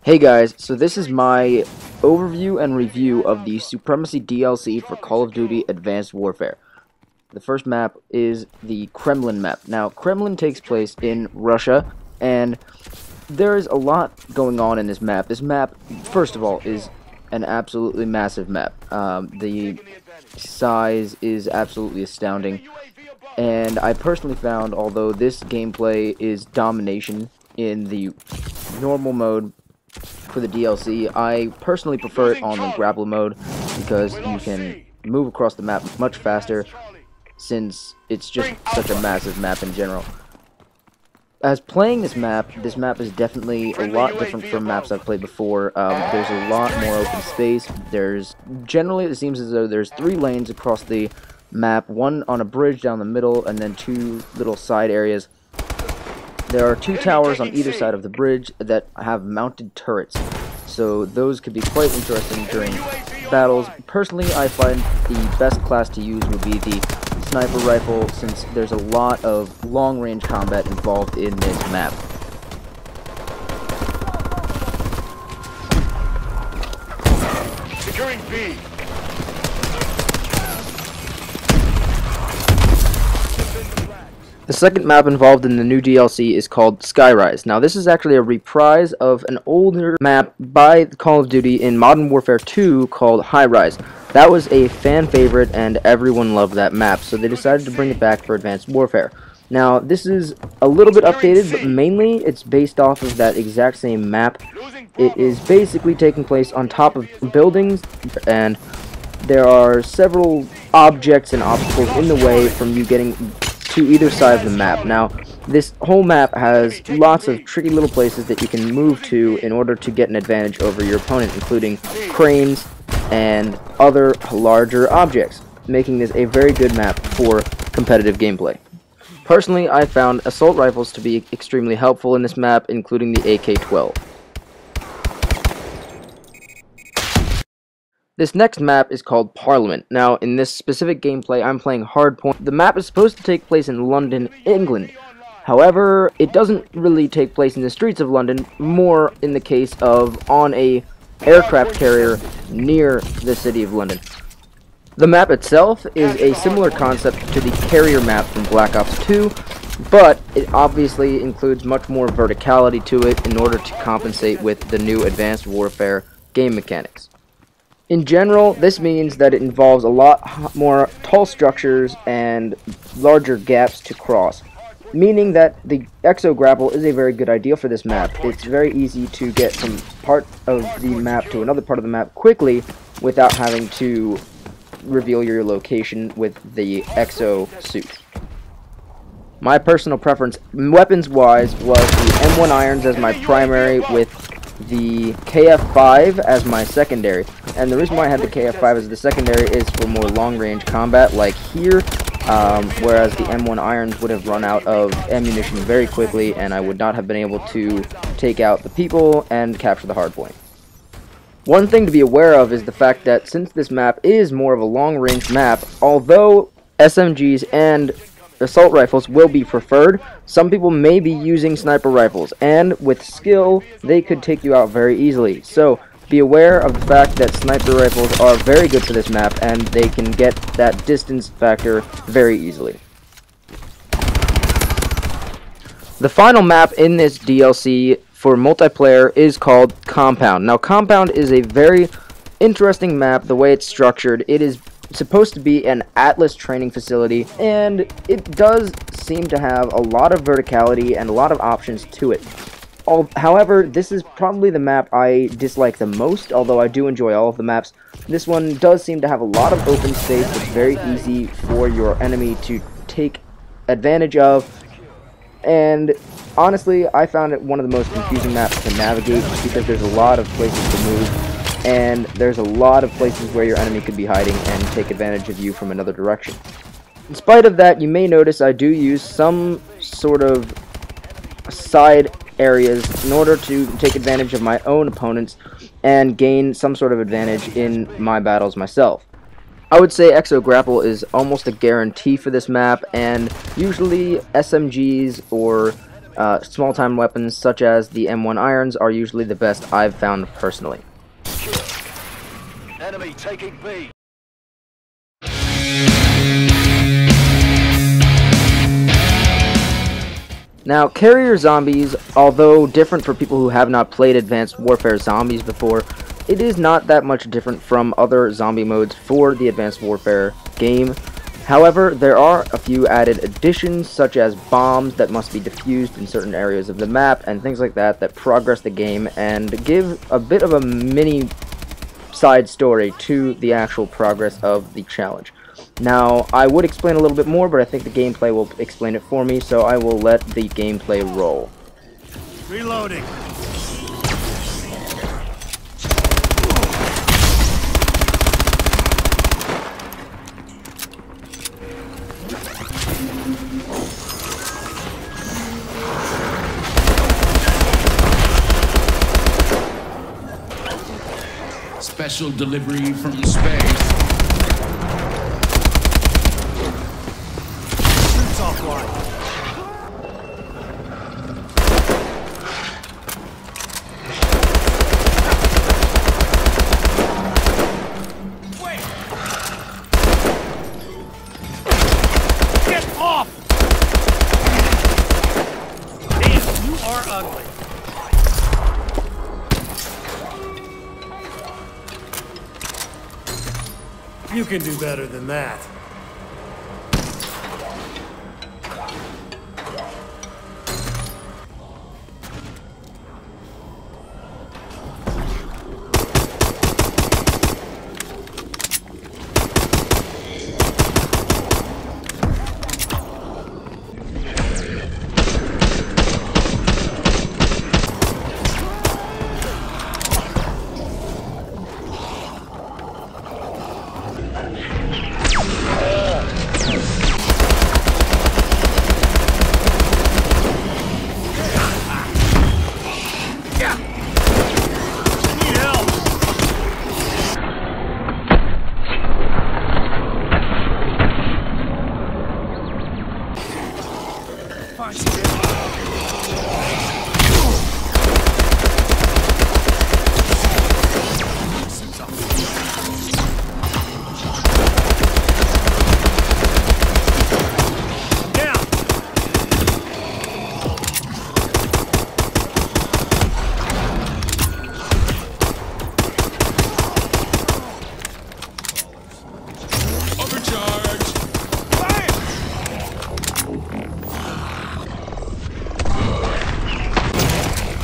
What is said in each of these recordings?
Hey guys, so this is my overview and review of the Supremacy DLC for Call of Duty Advanced Warfare. The first map is the Kremlin map. Now, Kremlin takes place in Russia, and there is a lot going on in this map. This map, first of all, is an absolutely massive map. The size is absolutely astounding, and I personally found, although this gameplay is domination in the normal mode, for the DLC, I personally prefer it on the grapple mode because you can move across the map much faster since it's just such a massive map in general. As playing this map is definitely a lot different from maps I've played before. There's a lot more open space. Generally it seems as though there's 3 lanes across the map, one on a bridge down the middle and then 2 little side areas. There are 2 towers on either side of the bridge that have mounted turrets, so those could be quite interesting during battles. Personally, I find the best class to use would be the sniper rifle, since there's a lot of long-range combat involved in this map. Securing B. The second map involved in the new DLC is called Skyrise. Now, this is actually a reprise of an older map by Call of Duty in Modern Warfare 2 called High Rise. That was a fan favorite and everyone loved that map, so they decided to bring it back for Advanced Warfare. Now, this is a little bit updated, but mainly it's based off of that exact same map. It is basically taking place on top of buildings, and there are several objects and obstacles in the way from you getting to either side of the map. Now, this whole map has lots of tricky little places that you can move to in order to get an advantage over your opponent, including cranes and other larger objects, making this a very good map for competitive gameplay. Personally, I found assault rifles to be extremely helpful in this map, including the AK-12. This next map is called Parliament. Now, in this specific gameplay, I'm playing Hardpoint. The map is supposed to take place in London, England. However, it doesn't really take place in the streets of London, more in the case of on a aircraft carrier near the city of London. The map itself is a similar concept to the carrier map from Black Ops 2, but it obviously includes much more verticality to it in order to compensate with the new Advanced Warfare game mechanics. In general, this means that it involves a lot more tall structures and larger gaps to cross, meaning that the exo-grapple is a very good idea for this map. It's very easy to get from part of the map to another part of the map quickly without having to reveal your location with the exo suit. My personal preference, weapons-wise, was the M1 irons as my primary with the KF5 as my secondary. And the reason why I had the KF5 as the secondary is for more long-range combat like here, whereas the M1 irons would have run out of ammunition very quickly and I would not have been able to take out the people and capture the hardpoint. One thing to be aware of is the fact that since this map is more of a long-range map, although SMGs and assault rifles will be preferred, some people may be using sniper rifles, and with skill, they could take you out very easily. So, be aware of the fact that sniper rifles are very good for this map, and they can get that distance factor very easily. The final map in this DLC for multiplayer is called Compound. Now, Compound is a very interesting map, the way it's structured. It is supposed to be an Atlas training facility, and it does seem to have a lot of verticality and a lot of options to it. However, this is probably the map I dislike the most, although I do enjoy all of the maps. This one does seem to have a lot of open space that's very easy for your enemy to take advantage of, and honestly, I found it one of the most confusing maps to navigate because there's a lot of places to move, and there's a lot of places where your enemy could be hiding and take advantage of you from another direction. In spite of that, you may notice I do use some sort of side areas in order to take advantage of my own opponents and gain some sort of advantage in my battles myself. I would say exo grapple is almost a guarantee for this map, and usually SMGs or Small-time weapons such as the M1 irons are usually the best I've found personally. Enemy taking B. Now, carrier zombies, although different for people who have not played Advanced Warfare Zombies before, it is not that much different from other zombie modes for the Advanced Warfare game. However, there are a few added additions, such as bombs that must be defused in certain areas of the map, and things like that that progress the game and give a bit of a mini side story to the actual progress of the challenge. Now, I would explain a little bit more, but I think the gameplay will explain it for me, so I will let the gameplay roll. Reloading. Special delivery from space. Suits offline. Wait. Get off! Damn, you are ugly. You can do better than that.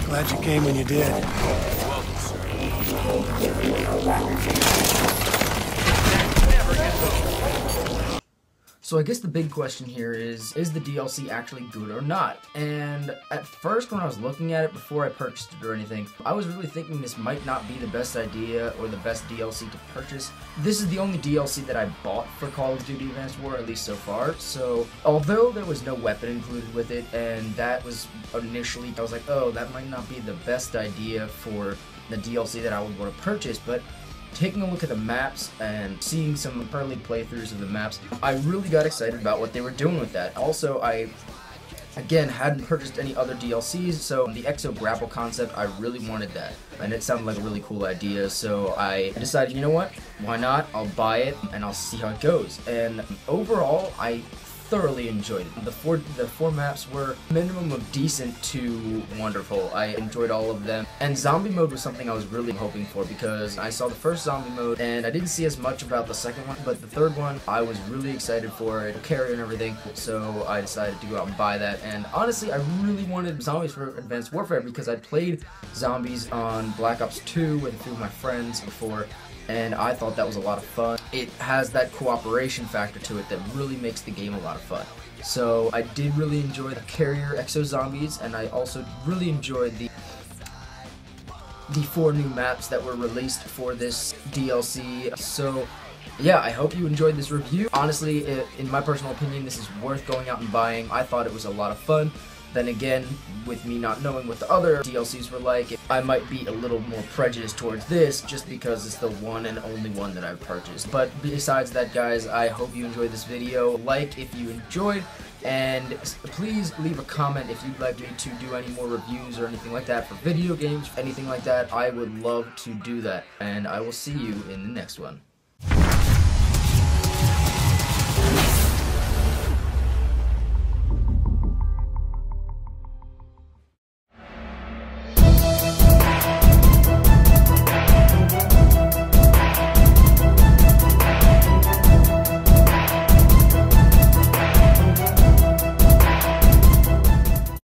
Glad you came when you did. So I guess the big question here is the DLC actually good or not? And at first when I was looking at it before I purchased it or anything, I was really thinking this might not be the best idea or the best DLC to purchase. This is the only DLC that I bought for Call of Duty Advanced War, at least so far. So although there was no weapon included with it, and that was initially, I was like, oh, that might not be the best idea for the DLC that I would want to purchase, but taking a look at the maps and seeing some early playthroughs of the maps, I really got excited about what they were doing with that. Also, I, again, hadn't purchased any other DLCs, so the Exo Grapple concept, I really wanted that. And it sounded like a really cool idea, so I decided, you know what, why not? I'll buy it, and I'll see how it goes. And overall, I thoroughly enjoyed it. The four maps were minimum of decent to wonderful. I enjoyed all of them. And zombie mode was something I was really hoping for, because I saw the first zombie mode and I didn't see as much about the second one, but the third one I was really excited for it, carry and everything, so I decided to go out and buy that. And honestly, I really wanted zombies for Advanced Warfare because I played zombies on Black Ops 2 with a few of my friends before, and I thought that was a lot of fun. It has that cooperation factor to it that really makes the game a lot of fun. So I did really enjoy the carrier exo zombies, and I also really enjoyed the 4 new maps that were released for this DLC. So yeah, I hope you enjoyed this review. Honestly, in my personal opinion, this is worth going out and buying. I thought it was a lot of fun. Then again, with me not knowing what the other DLCs were like, I might be a little more prejudiced towards this just because it's the one and only one that I've purchased. But besides that, guys, I hope you enjoyed this video. Like if you enjoyed, And please leave a comment if you'd like me to do any more reviews or anything like that for video games, anything like that. I would love to do that. And I will see you in the next one.